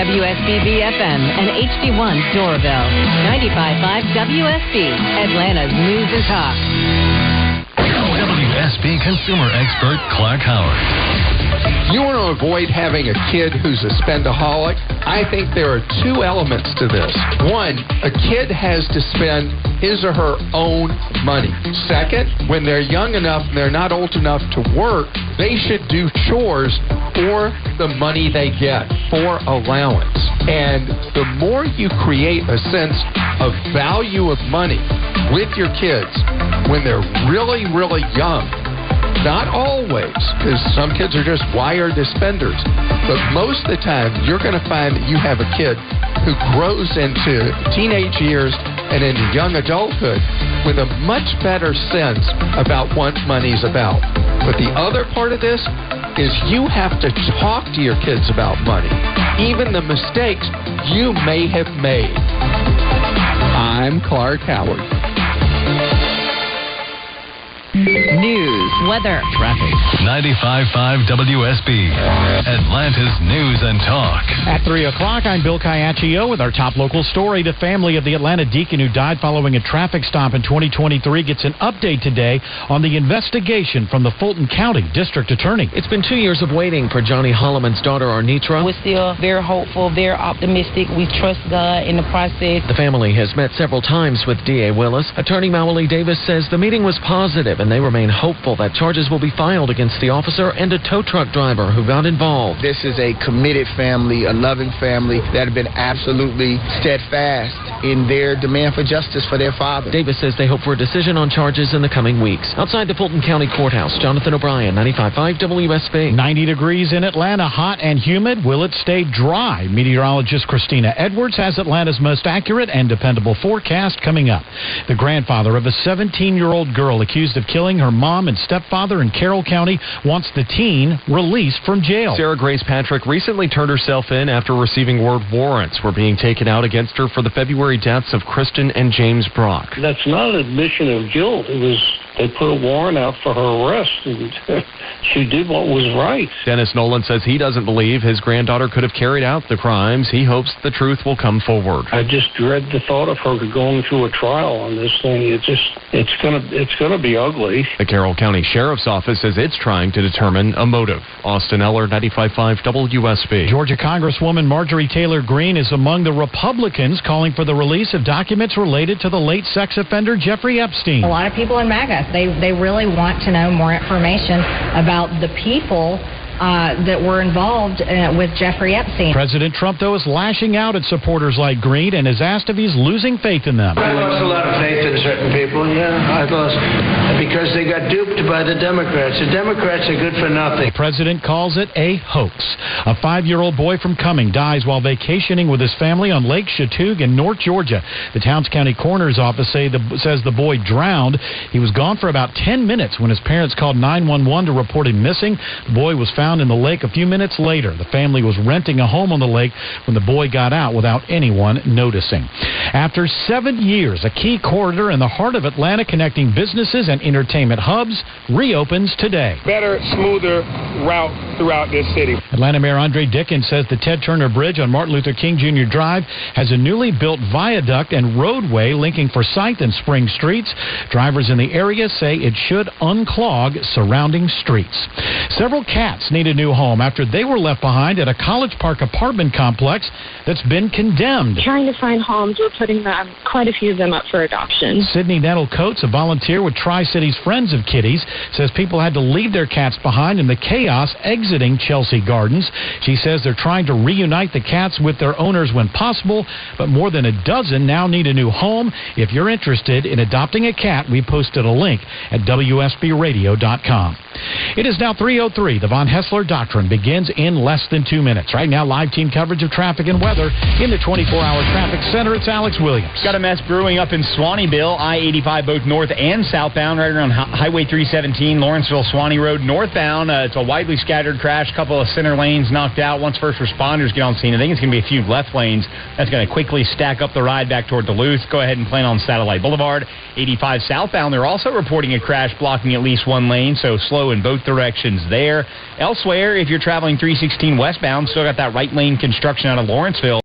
WSB-FM and HD1 Doraville. 95.5 WSB, Atlanta's News and Talk. WSB consumer expert Clark Howard. You want to avoid having a kid who's a spendaholic? I think there are two elements to this. One, a kid has to spend his or her own money. Second, when they're young enough and they're not old enough to work, they should do chores for the money they get, for allowance. And the more you create a sense of value of money with your kids when they're really, really young, not always, because some kids are just wired as spenders, but most of the time you're going to find that you have a kid who grows into teenage years and into young adulthood with a much better sense about what money's about. But the other part of this is you have to talk to your kids about money, even the mistakes you may have made. I'm Clark Howard. News, weather, traffic. 95.5 WSB, Atlanta's News and Talk. At 3 o'clock, I'm Bill Caiaccio with our top local story. The family of the Atlanta deacon who died following a traffic stop in 2023 gets an update today on the investigation from the Fulton County District Attorney. It's been 2 years of waiting for Johnny Holloman's daughter, Arnitra. We're still very hopeful, very optimistic. We trust God in the process. The family has met several times with D.A. Willis. Attorney Mowley Davis says the meeting was positive and they remain hopeful that charges will be filed against the officer and a tow truck driver who got involved. This is a committed family, a loving family that have been absolutely steadfast in their demand for justice for their father. Davis says they hope for a decision on charges in the coming weeks. Outside the Fulton County Courthouse, Jonathan O'Brien, 95.5 WSB. 90 degrees in Atlanta, hot and humid. Will it stay dry? Meteorologist Christina Edwards has Atlanta's most accurate and dependable forecast coming up. The grandfather of a 17-year-old girl accused of killing her mom and stepfather in Carroll County wants the teen released from jail. Sarah Grace Patrick recently turned herself in after receiving word warrants were being taken out against her for the February deaths of Kristen and James Brock. That's not an admission of guilt. They put a warrant out for her arrest, and she did what was right. Dennis Nolan says he doesn't believe his granddaughter could have carried out the crimes. He hopes the truth will come forward. I just dread the thought of her going through a trial on this thing. It's gonna be ugly. The Carroll County Sheriff's Office says it's trying to determine a motive. Austin Eller, 95.5 WSB. Georgia Congresswoman Marjorie Taylor Greene is among the Republicans calling for the release of documents related to the late sex offender Jeffrey Epstein. A lot of people in MAGA, they really want to know more information about the people that were involved with Jeffrey Epstein. President Trump, though, is lashing out at supporters like Greene and has asked if he's losing faith in them. I lost a lot of faith in certain people, I lost, because they got duped by the Democrats. The Democrats are good for nothing. The president calls it a hoax. A 5-year-old boy from Cumming dies while vacationing with his family on Lake Chattooga in North Georgia. The Towns County Coroner's Office says the boy drowned. He was gone for about 10 minutes when his parents called 911 to report him missing. The boy was found in the lake a few minutes later. The family was renting a home on the lake when the boy got out without anyone noticing. After 7 years, a key corridor in the heart of Atlanta connecting businesses and entertainment hubs reopens today. Better, smoother route throughout this city. Atlanta Mayor Andre Dickens says the Ted Turner Bridge on Martin Luther King Jr. Drive has a newly built viaduct and roadway linking Forsyth and Spring Streets. Drivers in the area say it should unclog surrounding streets. Several cats need a new home after they were left behind at a College Park apartment complex that's been condemned. Trying to find homes, we're putting quite a few of them up for adoption. Sydney Nettle Coates, a volunteer with Tri-Cities Friends of Kitties, says people had to leave their cats behind in the chaos exiting Chelsea Gardens. She says they're trying to reunite the cats with their owners when possible, but more than a dozen now need a new home. If you're interested in adopting a cat, we posted a link at WSBradio.com. It is now 3:03. The Von Hessler Doctrine begins in less than 2 minutes. Right now, live team coverage of traffic and weather in the 24-hour traffic center. It's Alex Williams. Got a mess brewing up in Swaneville, I-85 both north and southbound, right around Highway 317, Lawrenceville, Swanee Road northbound. It's a wide widely scattered crash. A couple of center lanes knocked out. Once first responders get on scene, I think it's going to be a few left lanes. That's going to quickly stack up the ride back toward Duluth. Go ahead and plan on Satellite Boulevard. 85 southbound, they're also reporting a crash blocking at least one lane, so slow in both directions there. Elsewhere, if you're traveling 316 westbound, still got that right lane construction out of Lawrenceville.